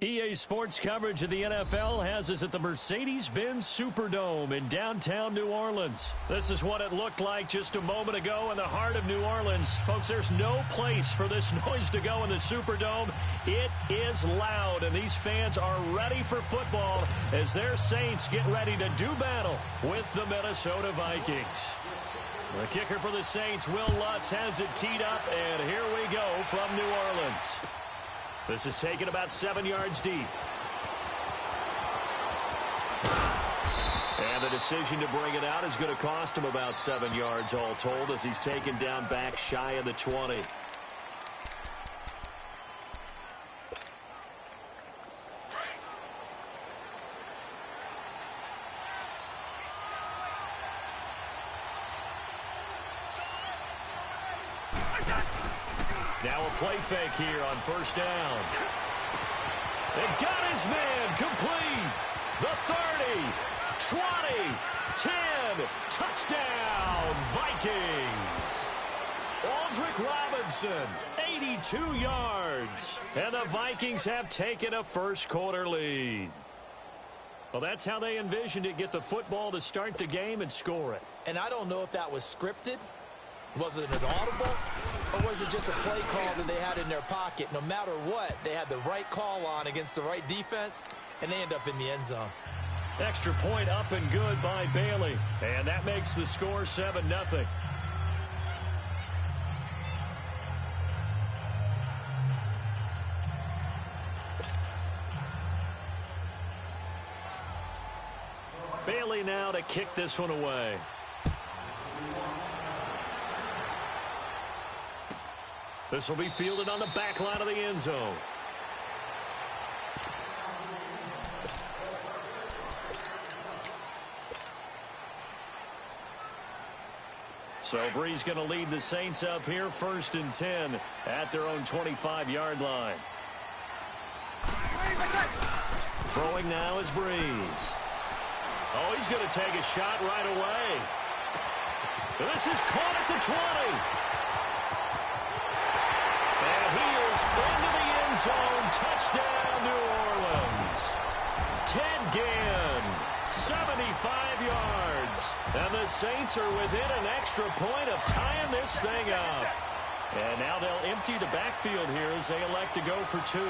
EA Sports coverage of the NFL has us at the Mercedes-Benz Superdome in downtown New Orleans. This is what it looked like just a moment ago in the heart of New Orleans. Folks, there's no place for this noise to go in the Superdome. It is loud, and these fans are ready for football as their Saints get ready to do battle with the Minnesota Vikings. The kicker for the Saints, Will Lutz, has it teed up, and here we go from New Orleans. This is taken about 7 yards deep. And the decision to bring it out is going to cost him about 7 yards all told as he's taken down back shy of the 20. Now a play fake here on first down. They got his man complete. The 30, 20, 10, touchdown, Vikings. Aldrick Robinson, 82 yards. And the Vikings have taken a first quarter lead. Well, that's how they envisioned it, get the football to start the game and score it. And I don't know if that was scripted. Was it an audible, or was it just a play call that they had in their pocket? No matter what, they had the right call on against the right defense, and they end up in the end zone. Extra point up and good by Bailey, and that makes the score 7-0. Bailey now to kick this one away. This will be fielded on the back line of the end zone. So Bree's going to lead the Saints up here, 1st and 10 at their own 25-yard line. Throwing now is Breeze. Oh, he's going to take a shot right away. This is caught at the 20. He is into the end zone. Touchdown, New Orleans. Ted Ginn, 75 yards. And the Saints are within an extra point of tying this thing up. And now they'll empty the backfield here as they elect to go for 2.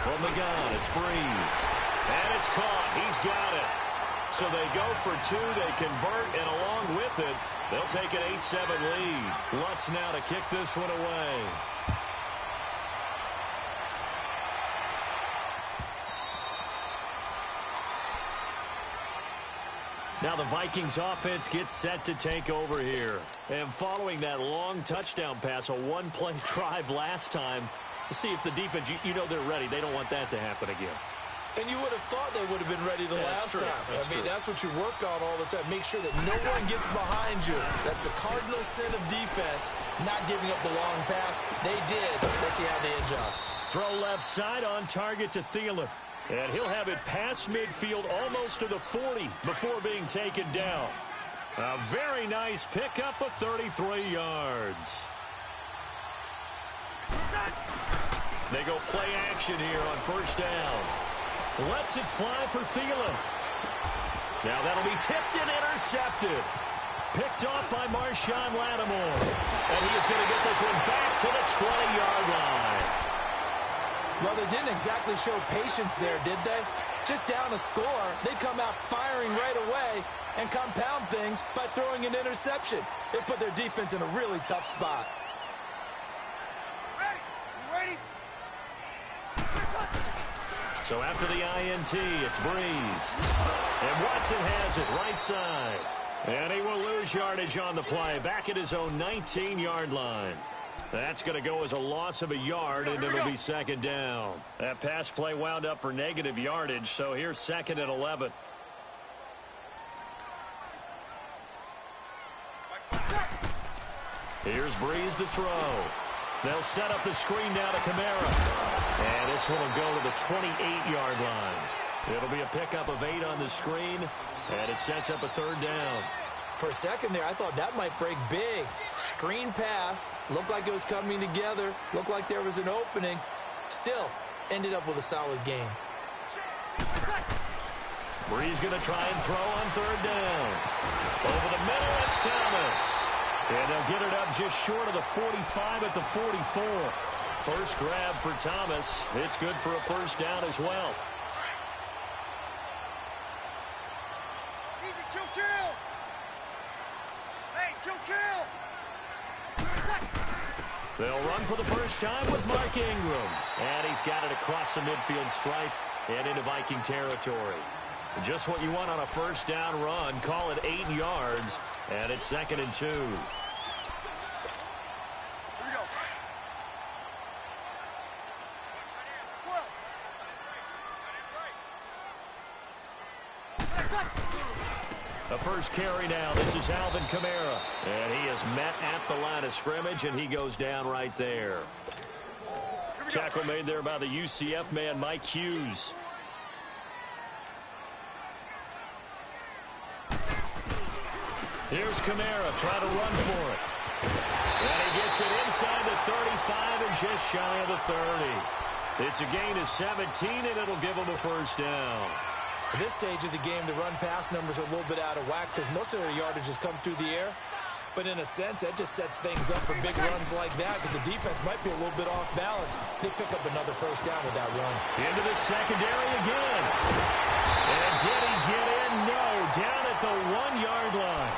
From the gun, it's Breeze. And it's caught. He's got it. So they go for 2. They convert, and along with it, they'll take an 8-7 lead. Lutz now to kick this one away. Now the Vikings offense gets set to take over here. And following that long touchdown pass, a one-play drive last time, to see if the defense, you know they're ready. They don't want that to happen again. And you would have thought they would have been ready the last time. I mean, that's what you work on all the time. Make sure that no one gets behind you. That's the cardinal sin of defense, not giving up the long pass. They did. Let's see how they adjust. Throw left side on target to Thielen. And he'll have it past midfield almost to the 40 before being taken down. A very nice pickup of 33 yards. They go play action here on first down. Lets it fly for Thielen. Now that'll be tipped and intercepted. Picked off by Marshawn Lattimore. And he is going to get this one back to the 20-yard line. Well, they didn't exactly show patience there, did they? Just down a score, they come out firing right away and compound things by throwing an interception. They put their defense in a really tough spot. So after the INT, it's Breeze. And Watson has it right side. And he will lose yardage on the play, back at his own 19-yard line. That's going to go as a loss of a yard, and it'll be 2nd down. That pass play wound up for negative yardage, so here's 2nd and 11. Here's Breeze to throw. They'll set up the screen down to Kamara. And this one will go to the 28-yard line. It'll be a pickup of 8 on the screen, and it sets up a 3rd down. For a second there, I thought that might break big. Screen pass. Looked like it was coming together. Looked like there was an opening. Still, ended up with a solid game. Brees going to try and throw on third down. Over the middle, it's Thomas. And they'll get it up just short of the 45 at the 44. First grab for Thomas. It's good for a first down as well. They'll run for the first time with Mark Ingram. And he's got it across the midfield stripe and into Viking territory. Just what you want on a first down run. Call it 8 yards. And it's 2nd and 2. Here we go. The first carry now. This is Alvin Kamara. And he is met at the line of scrimmage, and he goes down right there. Tackle made there by the UCF man, Mike Hughes. Here's Kamara trying to run for it. And he gets it inside the 35 and just shy of the 30. It's a gain of 17, and it'll give him a first down. At this stage of the game, the run-pass numbers are a little bit out of whack because most of their yardage has come through the air. But in a sense, that just sets things up for big runs like that because the defense might be a little bit off balance. They pick up another first down with that run. Into the secondary again. And did he get in? No. Down at the 1-yard line.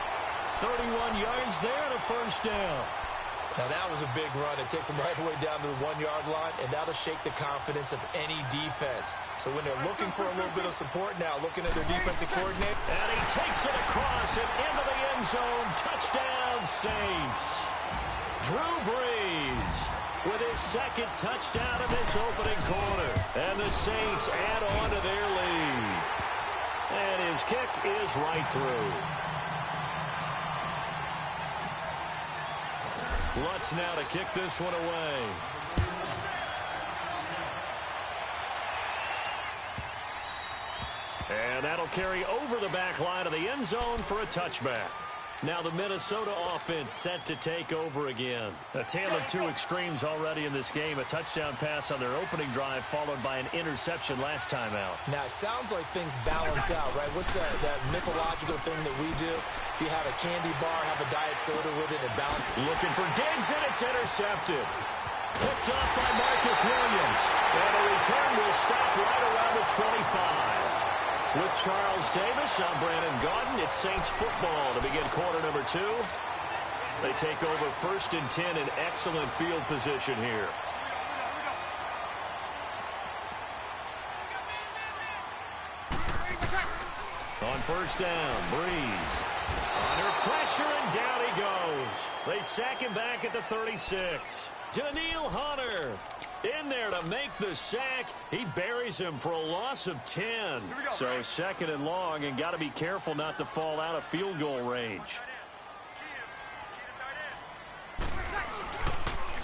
31 yards there and a first down. Now, that was a big run. It takes them right away down to the 1-yard line, and that'll shake the confidence of any defense. So when they're looking for a little bit of support now, looking at their defensive coordinator. And he takes it across and into the end zone. Touchdown, Saints. Drew Brees with his second touchdown in this opening quarter. And the Saints add on to their lead. And his kick is right through. Lutz now to kick this one away. And that'll carry over the back line of the end zone for a touchback. Now the Minnesota offense set to take over again. A tale of two extremes already in this game. A touchdown pass on their opening drive followed by an interception last time out. Now, it sounds like things balance out, right? What's that mythological thing that we do? If you have a candy bar, have a diet soda with it, and balance. Looking for Diggs, and it's intercepted. Picked off by Marcus Williams. And a return will stop right around the 25. With Charles Davis, I'm BrianAkaDaddy's. It's Saints football to begin quarter number 2. They take over 1st and 10 in excellent field position here. On first down, Brees. Under pressure, and down he goes. They sack him back at the 36. Daniil Hunter in there to make the sack. He buries him for a loss of 10. So 2nd and long, and got to be careful not to fall out of field goal range.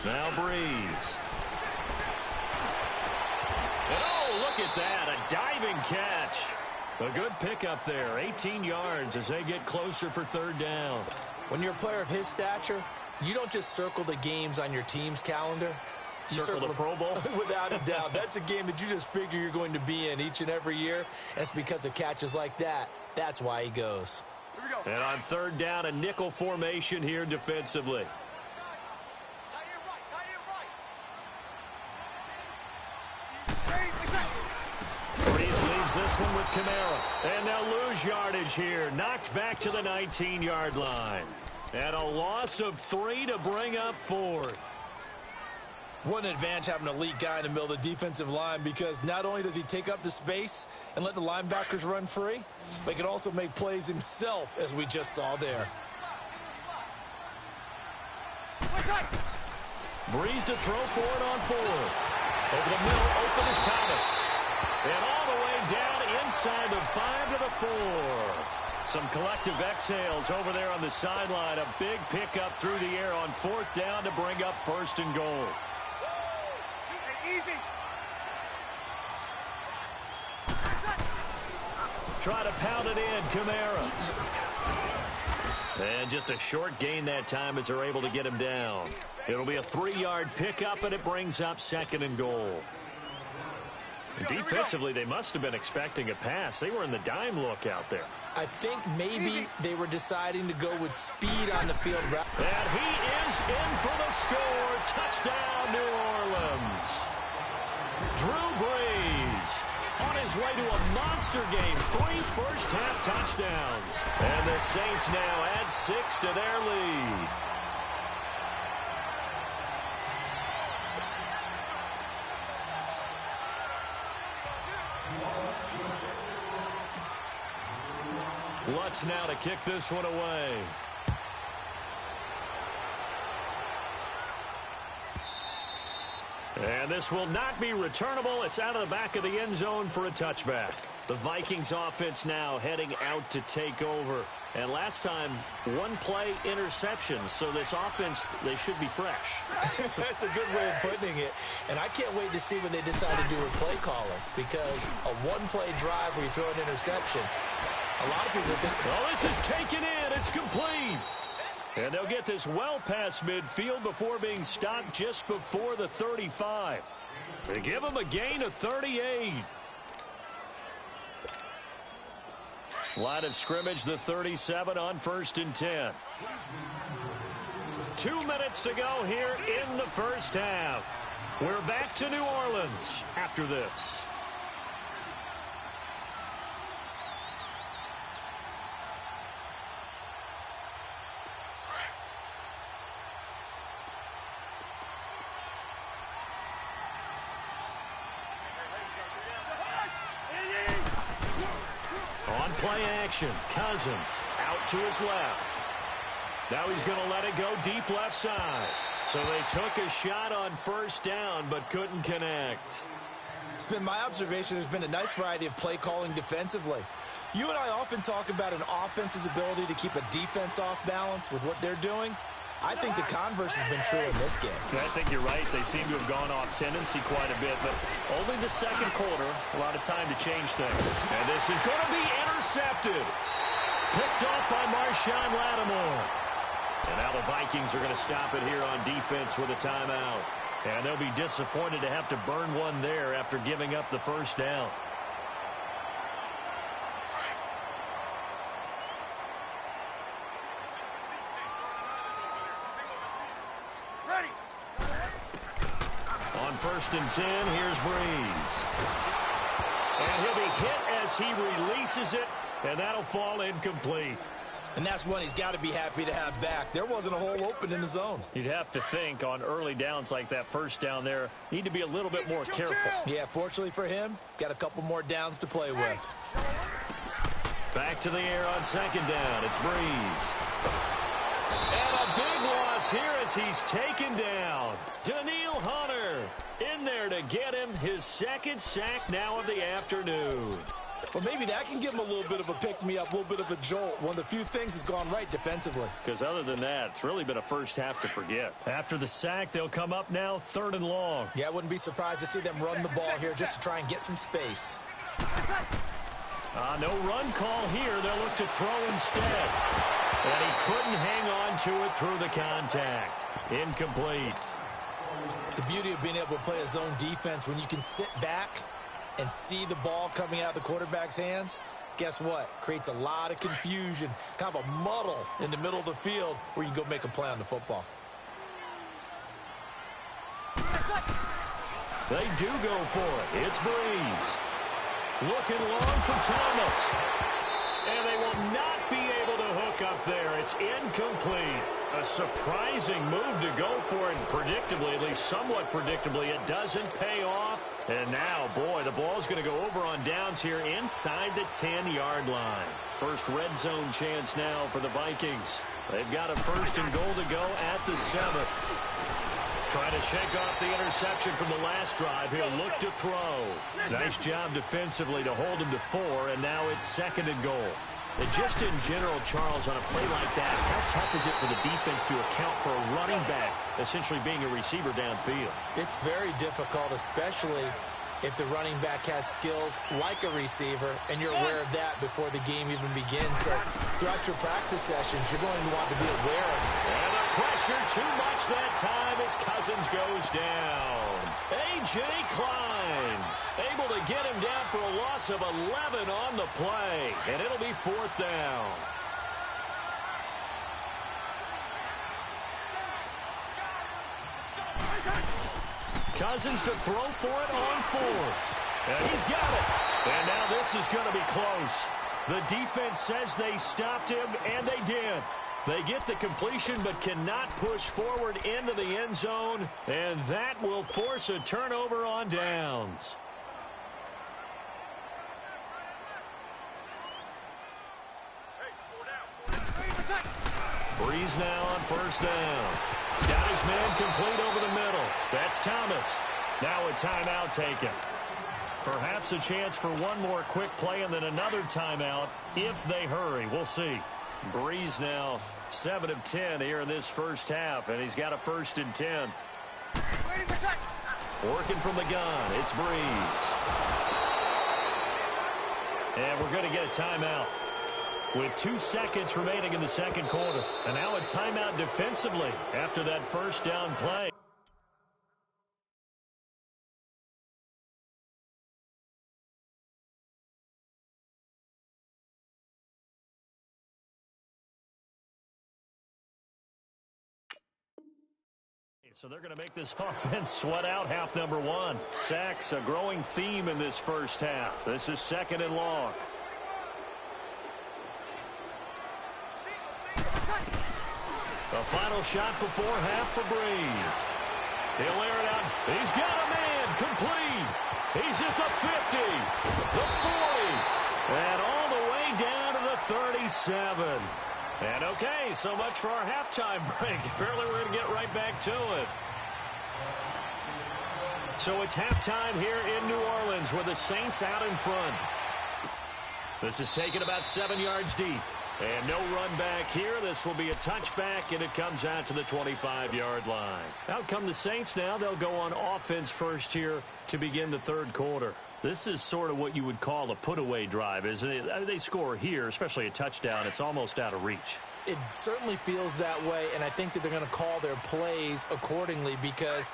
Now Brees. And oh, look at that, a diving catch. A good pickup there, 18 yards as they get closer for 3rd down. When you're a player of his stature, you don't just circle the games on your team's calendar. You circle the Pro Bowl? Without a doubt. That's a game that you just figure you're going to be in each and every year. And it's because of catches like that. That's why he goes. Here we go. And on 3rd down, a nickel formation here defensively. Brees leaves this one with Kamara. And they'll lose yardage here. Knocked back to the 19-yard line. And a loss of 3 to bring up 4th. What an advantage having an elite guy in the middle of the defensive line, because not only does he take up the space and let the linebackers run free, but he can also make plays himself, as we just saw there. Brees to throw for it on 4th. Over the middle, open is Thomas. And all the way down inside the 5 to the 4. Some collective exhales over there on the sideline. A big pickup through the air on 4th down to bring up 1st and goal. Try to pound it in, Kamara. And just a short gain that time as they're able to get him down. It'll be a 3-yard pickup, and it brings up 2nd and goal. And defensively, they must have been expecting a pass. They were in the dime look out there. I think maybe they were deciding to go with speed on the field. And he is in for the score. Touchdown, New Orleans. Drew Brees on his way to a monster game. 3 first-half touchdowns. And the Saints now add 6 to their lead. Lutz now to kick this one away. And this will not be returnable. It's out of the back of the end zone for a touchback. The Vikings offense now heading out to take over. And last time, 1-play interception. So this offense, they should be fresh. That's a good way of putting it. And I can't wait to see what they decide to do with play calling. Because a 1-play drive where you throw an interception, a lot of people think, oh, this is taken in. It's complete. And they'll get this well past midfield before being stopped just before the 35. They give them a gain of 38. Line of scrimmage, the 37 on 1st and 10. 2 minutes to go here in the first half. We're back to New Orleans after this. Play action. Cousins out to his left. Now he's going to let it go deep left side. So they took a shot on 1st down but couldn't connect. It's been my observation there's been a nice variety of play calling defensively. You and I often talk about an offense's ability to keep a defense off balance with what they're doing. I think the converse has been true in this game. I think you're right. They seem to have gone off tendency quite a bit, but only the 2nd quarter, a lot of time to change things. And this is going to be intercepted. Picked off by Marshawn Lattimore. And now the Vikings are going to stop it here on defense with a timeout. And they'll be disappointed to have to burn one there after giving up the 1st down. On 1st and 10, here's Brees. And he'll be hit as he releases it, and that'll fall incomplete. And that's one he's got to be happy to have back. There wasn't a hole open in the zone. You'd have to think on early downs like that 1st down there, need to be a little bit more careful. Yeah, fortunately for him, got a couple more downs to play with. Back to the air on 2nd down. It's Brees. And a big loss here as he's taken down. Danielle Hunter in there to get him his 2nd sack now of the afternoon. Well, maybe that can give him a little bit of a pick-me-up, a little bit of a jolt. One of the few things that's gone right defensively. Because other than that, it's really been a first half to forget. After the sack, they'll come up now 3rd and long. Yeah, I wouldn't be surprised to see them run the ball here just to try and get some space. No run call here. They'll look to throw instead. And he couldn't hang on to it through the contact. Incomplete. The beauty of being able to play a zone defense when you can sit back and see the ball coming out of the quarterback's hands, guess what? Creates a lot of confusion, kind of a muddle in the middle of the field where you can go make a play on the football. They do go for it. It's Brees. Looking long for Thomas. And they will not be able to hook up there. It's incomplete. A surprising move to go for it, and predictably, at least somewhat predictably, it doesn't pay off. And now, boy, the ball's going to go over on downs here inside the 10-yard line. First red zone chance now for the Vikings. They've got a 1st and goal to go at the 7th. Trying to shake off the interception from the last drive. He'll look to throw. Nice job defensively to hold him to 4, and now it's 2nd and goal. And just in general, Charles, on a play like that, how tough is it for the defense to account for a running back essentially being a receiver downfield? It's very difficult, especially if the running back has skills like a receiver, and you're aware of that before the game even begins. So throughout your practice sessions, you're going to want to be aware of it. And the pressure too much that time as Cousins goes down. A.J. Klein able to get him down for a loss of 11 on the play, and it'll be 4th down. Cousins to throw for it on 4th. And he's got it. And now this is going to be close. The defense says they stopped him, and they did. They get the completion but cannot push forward into the end zone, and that will force a turnover on downs. Breeze now on 1st down. Got his man complete over the middle. That's Thomas. Now a timeout taken. Perhaps a chance for one more quick play and then another timeout if they hurry. We'll see. Breeze now 7 of 10 here in this first half, and he's got a 1st and 10. Working from the gun, it's Breeze. And we're going to get a timeout with 2 seconds remaining in the second quarter. And now a timeout defensively after that 1st down play. So they're going to make this offense sweat out half number 1. Sacks, a growing theme in this first half. This is 2nd and long. The final shot before half for Breeze. He'll air it out. He's got a man complete. He's at the 50, the 40, and all the way down to the 37. And okay, so much for our halftime break. Apparently we're going to get right back to it. So it's halftime here in New Orleans with the Saints out in front. This is taken about 7 yards deep. And no run back here. This will be a touchback, and it comes out to the 25-yard line. Out come the Saints now. They'll go on offense first here to begin the third quarter. This is sort of what you would call a put-away drive, isn't it? I mean, they score here, especially a touchdown. It's almost out of reach. It certainly feels that way, and I think that they're going to call their plays accordingly because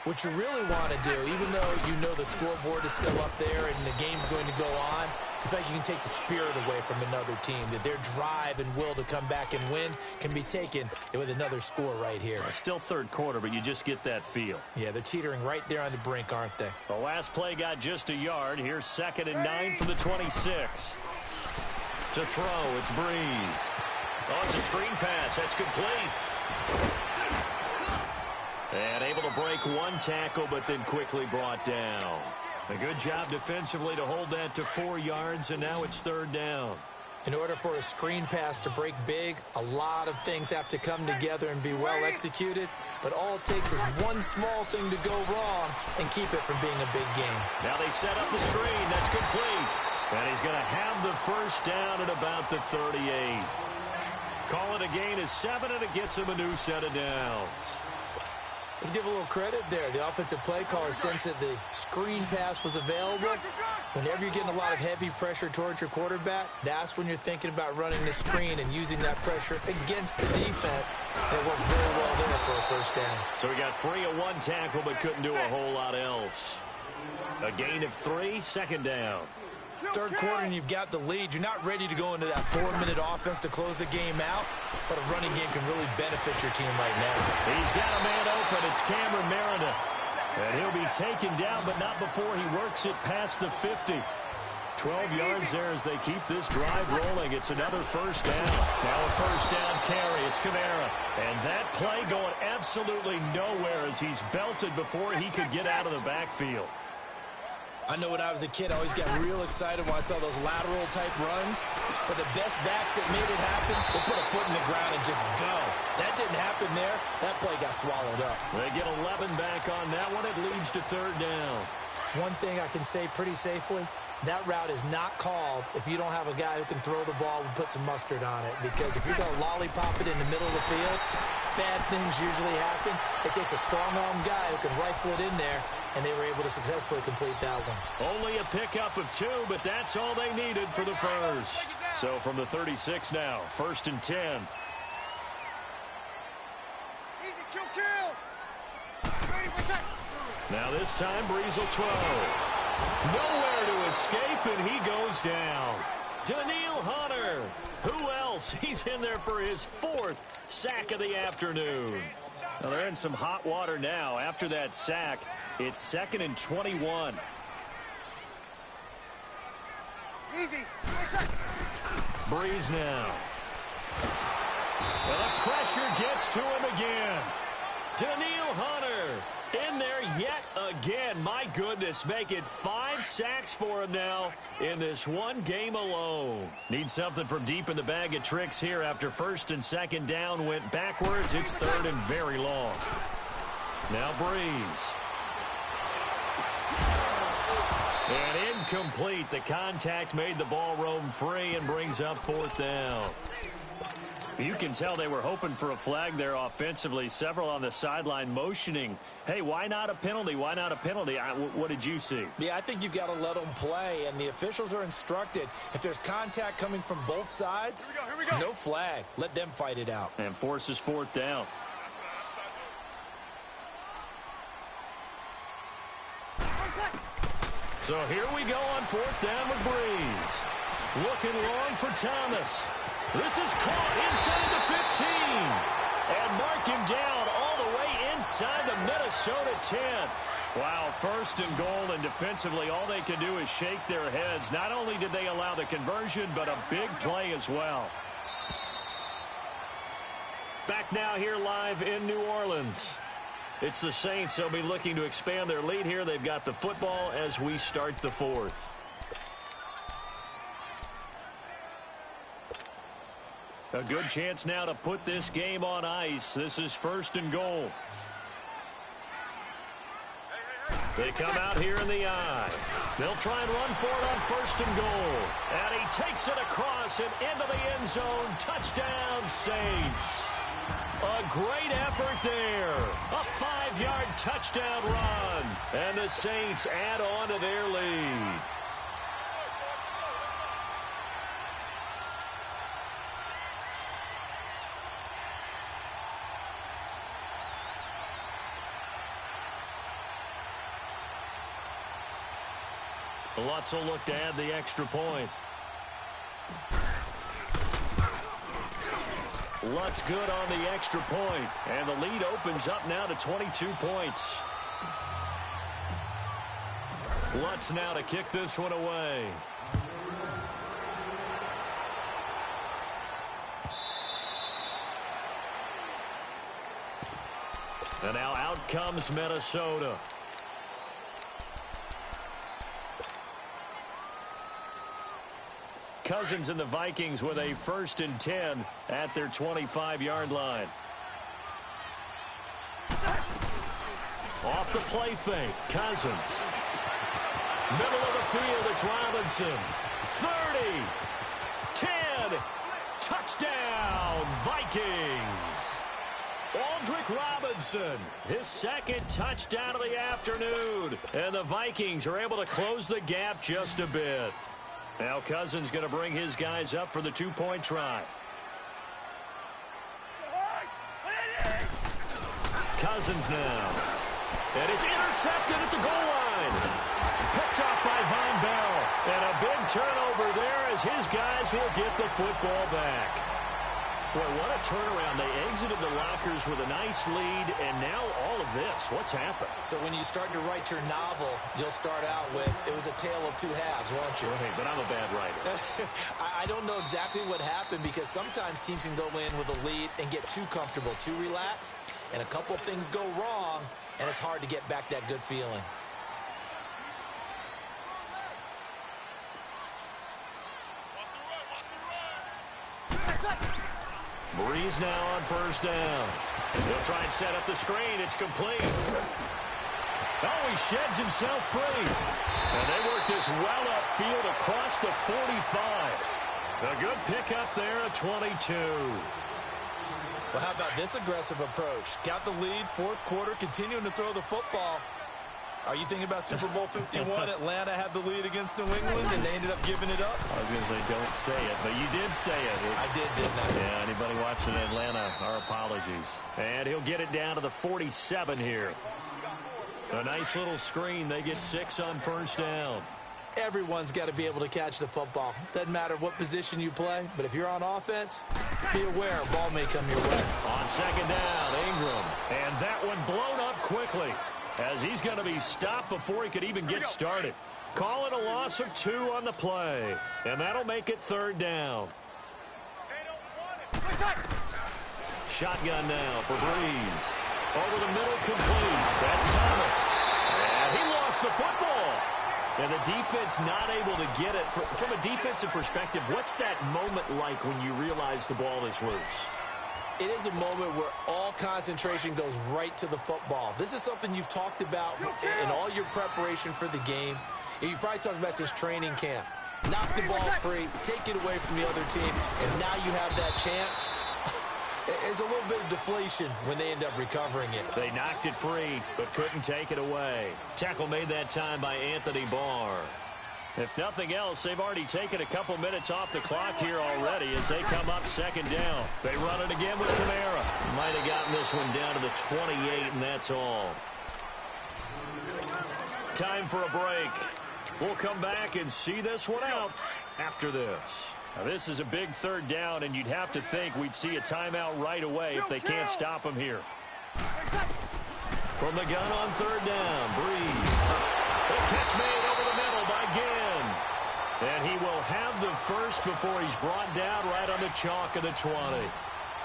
what you really want to do, even though you know the scoreboard is still up there and the game's going to go on, I feel like you can take the spirit away from another team, that their drive and will to come back and win can be taken with another score right here. Still third quarter, but you just get that feel. Yeah, they're teetering right there on the brink, aren't they? The last play got just a yard. Here's 2nd and 9 from the 26. To throw, it's Breeze. Oh, it's a screen pass. That's complete. And able to break one tackle, but then quickly brought down. A good job defensively to hold that to 4 yards, and now it's 3rd down. In order for a screen pass to break big, a lot of things have to come together and be well executed, but all it takes is one small thing to go wrong and keep it from being a big game. Now they set up the screen. That's complete. And he's going to have the 1st down at about the 38. Call it a gain of 7, and it gets him a new set of downs. Let's give a little credit there. The offensive play caller sensed that the screen pass was available. Whenever you're getting a lot of heavy pressure towards your quarterback, that's when you're thinking about running the screen and using that pressure against the defense. And it worked very well there for a 1st down. So we got 3 of 1 tackle, but couldn't do a whole lot else. A gain of 3, 2nd down. Third quarter and you've got the lead. You're not ready to go into that 4-minute offense to close the game out, but a running game can really benefit your team right now. He's got a man open. It's Cameron Meredith. And he'll be taken down, but not before he works it past the 50. 12 yards there as they keep this drive rolling. It's another 1st down. Now a 1st down carry. It's Kamara. And that play going absolutely nowhere as he's belted before he could get out of the backfield. I know when I was a kid, I always got real excited when I saw those lateral-type runs. But the best backs that made it happen, they put a foot in the ground and just go. That didn't happen there. That play got swallowed up. They get 11 back on that one. It leads to 3rd down. One thing I can say pretty safely, that route is not called if you don't have a guy who can throw the ball and put some mustard on it. Because if you're going to lollipop it in the middle of the field, bad things usually happen. It takes a strong-arm guy who can rifle it in there and they were able to successfully complete that one. Only a pickup of 2, but that's all they needed for the first. So from the 36 now, 1st and 10. Now this time, Breeze will throw. Nowhere to escape, and he goes down. Daniil Hunter. Who else? He's in there for his 4th sack of the afternoon. Well, they're in some hot water now. After that sack, it's 2nd and 21. Easy. Breeze now. Well, the pressure gets to him again. Daniil Hunter in there yet again. My goodness, make it 5 sacks for him now in this one game alone. Need something from deep in the bag of tricks here after 1st and 2nd down went backwards. It's 3rd and very long. Now Breeze. And incomplete. The contact made the ball roam free and brings up 4th down. You can tell they were hoping for a flag there offensively. Several on the sideline motioning, hey, why not a penalty? Why not a penalty? What did you see? Yeah, I think you've got to let them play, and the officials are instructed. If there's contact coming from both sides, Here we go. no flag. Let them fight it out. And forces 4th down. So here we go on 4th down with Breeze. Looking long for Thomas. This is caught inside the 15. And mark him down all the way inside the Minnesota 10. Wow, 1st and goal, and defensively all they can do is shake their heads. Not only did they allow the conversion, but a big play as well. Back now here live in New Orleans. It's the Saints. They'll be looking to expand their lead here. They've got the football as we start the 4th. A good chance now to put this game on ice. This is 1st and goal. They come out here in the eye. They'll try and run for it on 1st and goal. And he takes it across and into the end zone. Touchdown, Saints. A great effort there. A 5-yard touchdown run. And the Saints add on to their lead. Lutz will look to add the extra point. Lutz good on the extra point, and the lead opens up now to 22 points. Lutz now to kick this one away. And now out comes Minnesota. Cousins and the Vikings with a 1st and 10 at their 25-yard line. Off the play fake, Cousins. Middle of the field, it's Robinson. 30, 10, touchdown, Vikings. Aldrick Robinson, his 2nd touchdown of the afternoon. And the Vikings are able to close the gap just a bit. Now Cousins going to bring his guys up for the 2-point try. Cousins now. And it's intercepted at the goal line. Picked off by Von Bell. And a big turnover there as his guys will get the football back. Boy, what a turnaround. They exited the lockers with a nice lead, and now all of this. What's happened? So when you start to write your novel, you'll start out with, it was a tale of 2 halves, won't you? Right, but I'm a bad writer. I don't know exactly what happened, because sometimes teams can go in with a lead and get too comfortable, too relaxed, and a couple things go wrong, and it's hard to get back that good feeling. Breeze now on 1st down. He'll try and set up the screen. It's complete. Oh, he sheds himself free. And they work this well upfield across the 45. A good pickup there at 22. Well, how about this aggressive approach? Got the lead, 4th quarter, continuing to throw the football. Are you thinking about Super Bowl 51? Atlanta had the lead against New England, and they ended up giving it up? I was going to say, don't say it, but you did say it. I did, didn't I? Yeah, anybody watching Atlanta, our apologies. And he'll get it down to the 47 here. A nice little screen. They get 6 on first down. Everyone's got to be able to catch the football. Doesn't matter what position you play, but if you're on offense, be aware a ball may come your way. On second down, Ingram. And that one blown up quickly, as he's going to be stopped before he could even get started. Call it a loss of 2 on the play, and that'll make it third down. Shotgun now for Breeze. Over the middle, complete. That's Thomas. And he lost the football. And the defense not able to get it. From a defensive perspective, what's that moment like when you realize the ball is loose? It is a moment where all concentration goes right to the football. This is something you've talked about in all your preparation for the game. And you probably talked about since training camp. Knock the ball free, take it away from the other team, and now you have that chance. There's a little bit of deflation when they end up recovering it. They knocked it free, but couldn't take it away. Tackle made that time by Anthony Barr. If nothing else, they've already taken a couple minutes off the clock here already as they come up second down. They run it again with Kamara. Might have gotten this one down to the 28, and that's all. Time for a break. We'll come back and see this one out after this. Now, this is a big third down, and you'd have to think we'd see a timeout right away if they can't stop him here. From the gun on third down, Breeze. The catch made over the middle by Ginn. And he will have the first before he's brought down right on the chalk of the 20.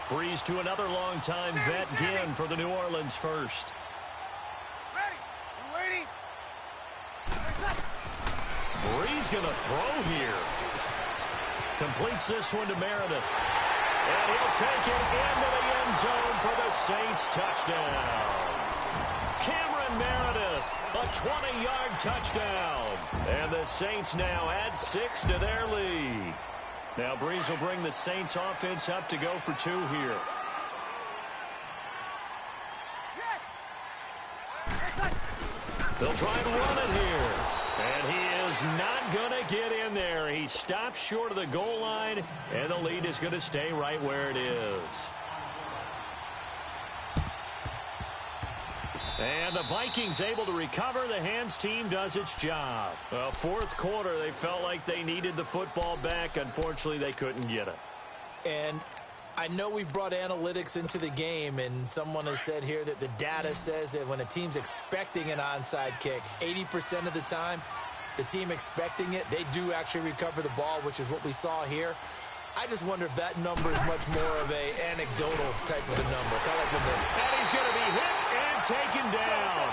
Breeze to another long-time vet, Ginn, for the New Orleans first. Ready? Breeze going to throw here. Completes this one to Meredith. And he'll take it into the end zone for the Saints touchdown. Cameron Meredith, a 20-yard touchdown. And the Saints now add 6 to their lead. Now Breeze will bring the Saints offense up to go for 2 here. They'll try and run it here. And he is not going to get in there. He stops short of the goal line, and the lead is going to stay right where it is. And the Vikings able to recover. The hands team does its job. Well, fourth quarter, they felt like they needed the football back. Unfortunately, they couldn't get it. And I know we've brought analytics into the game, and someone has said here that the data says that when a team's expecting an onside kick, 80% of the time, the team expecting it, they do actually recover the ball, which is what we saw here. I just wonder if that number is much more of a anecdotal type of a number. Kind of like when and he's going to be hit and taken down.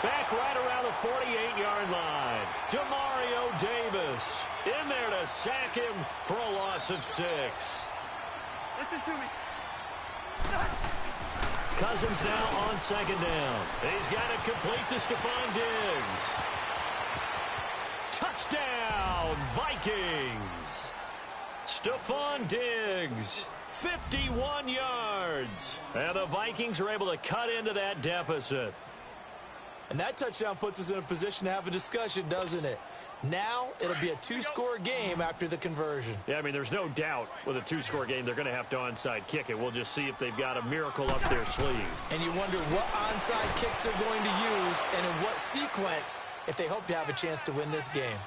Back right around the 48-yard line. Demario Davis in there to sack him for a loss of 6. Listen to me. Cousins now on second down. He's got it complete to Stephon Diggs. Touchdown, Vikings. Stephon Diggs, 51 yards. And the Vikings are able to cut into that deficit. And that touchdown puts us in a position to have a discussion, doesn't it? Now it'll be a 2-score game after the conversion. Yeah, I mean, there's no doubt with a 2-score game they're going to have to onside kick it. We'll just see if they've got a miracle up their sleeve. And you wonder what onside kicks they're going to use and in what sequence if they hope to have a chance to win this game.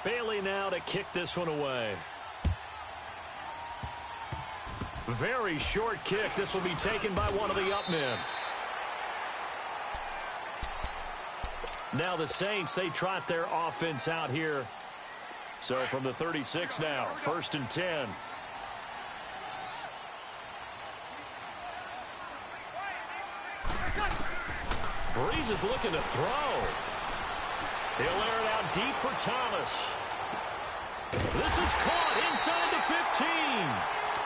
Bailey now to kick this one away. Very short kick. This will be taken by one of the up men. Now the Saints, they trot their offense out here. So from the 36 now, 1st and 10. Breeze is looking to throw. He'll air it out deep for Thomas. This is caught inside the 15.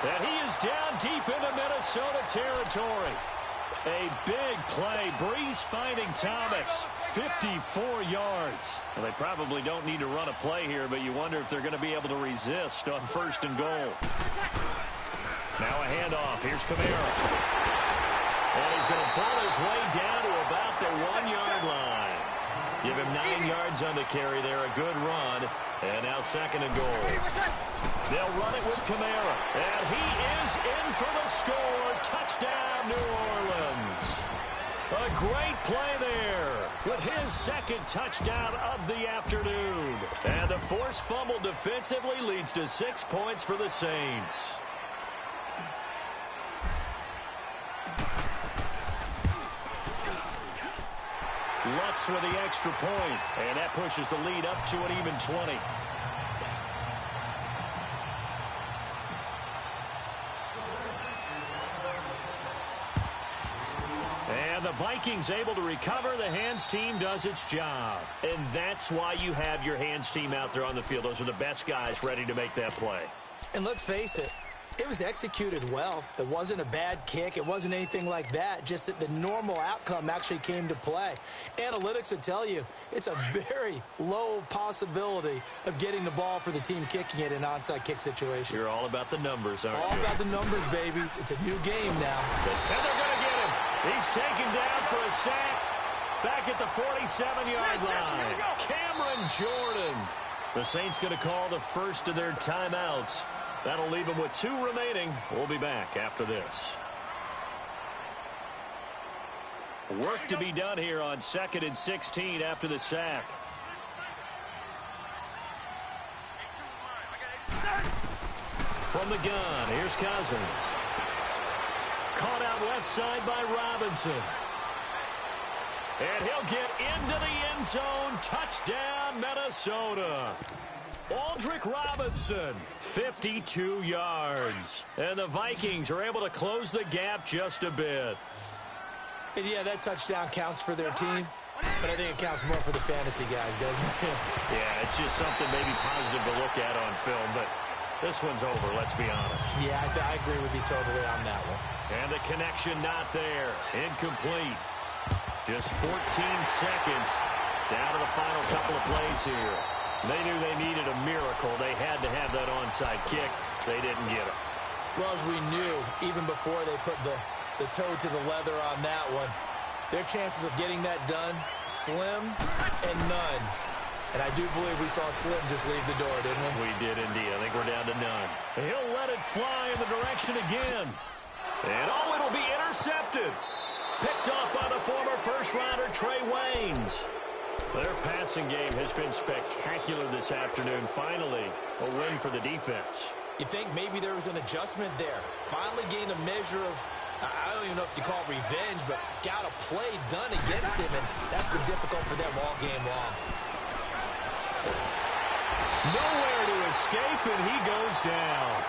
And he is down deep into Minnesota territory. A big play. Breeze finding Thomas. 54 yards. Well, they probably don't need to run a play here, but you wonder if they're going to be able to resist on 1st and goal. Now a handoff. Here's Kamara. And he's going to pull his way down to about the 1-yard line. Give him 9 yards on the carry there. A good run. And now 2nd and goal. They'll run it with Kamara. And he is in for the score. Touchdown, New Orleans. A great play there with his 2nd touchdown of the afternoon. And the forced fumble defensively leads to 6 points for the Saints. Lutz with the extra point, and that pushes the lead up to an even 20. And the Vikings able to recover. The hands team does its job. And that's why you have your hands team out there on the field. Those are the best guys ready to make that play. And let's face it, it was executed well. It wasn't a bad kick. It wasn't anything like that. Just that the normal outcome actually came to play. Analytics would tell you it's a very low possibility of getting the ball for the team kicking it in an onside kick situation. You're all about the numbers, aren't you? All about the numbers, baby. It's a new game now. And they're going to get him. He's taken down for a sack back at the 47-yard line. Cameron Jordan. The Saints going to call the first of their timeouts. That'll leave them with 2 remaining. We'll be back after this. Work to be done here on 2nd and 16 after the sack. From the gun, here's Cousins. Caught out left side by Robinson. And he'll get into the end zone. Touchdown, Minnesota. Aldrick Robinson, 52 yards. And the Vikings are able to close the gap just a bit. And yeah, that touchdown counts for their team, but I think it counts more for the fantasy guys, doesn't it? Yeah, it's just something maybe positive to look at on film, but this one's over, let's be honest. Yeah, I agree with you totally on that one. And the connection not there. Incomplete. Just 14 seconds down to the final couple of plays here. They knew they needed a miracle. They had to have that onside kick. They didn't get it. Well, as we knew, even before they put the toe to the leather on that one, their chances of getting that done, slim and none. And I do believe we saw Slim just leave the door, didn't we? We did indeed. I think we're down to none. He'll let it fly in the direction again. And oh, it'll be intercepted. Picked off by the former first-rounder Trey Waynes. Their passing game has been spectacular this afternoon. Finally, a win for the defense. You think maybe there was an adjustment there. Finally gained a measure of, I don't even know if you call it revenge, but got a play done against him, and that's been difficult for them all game long. Nowhere to escape, and he goes down.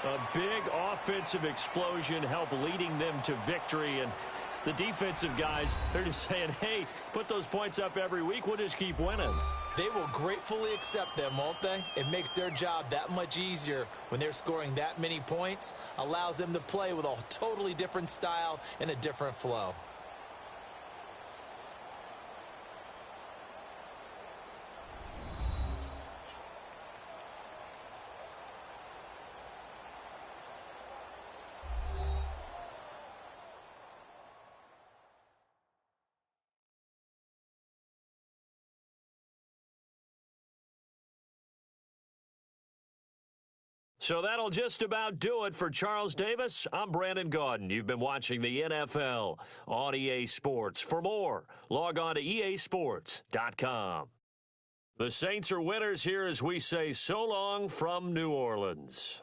A big offensive explosion helped leading them to victory, and the defensive guys, they're just saying, hey, put those points up every week, we'll just keep winning. They will gratefully accept them, won't they? It makes their job that much easier when they're scoring that many points, allows them to play with a totally different style and a different flow. So that'll just about do it for Charles Davis. I'm Brandon Gaudin. You've been watching the NFL on EA Sports. For more, log on to easports.com. The Saints are winners here as we say so long from New Orleans.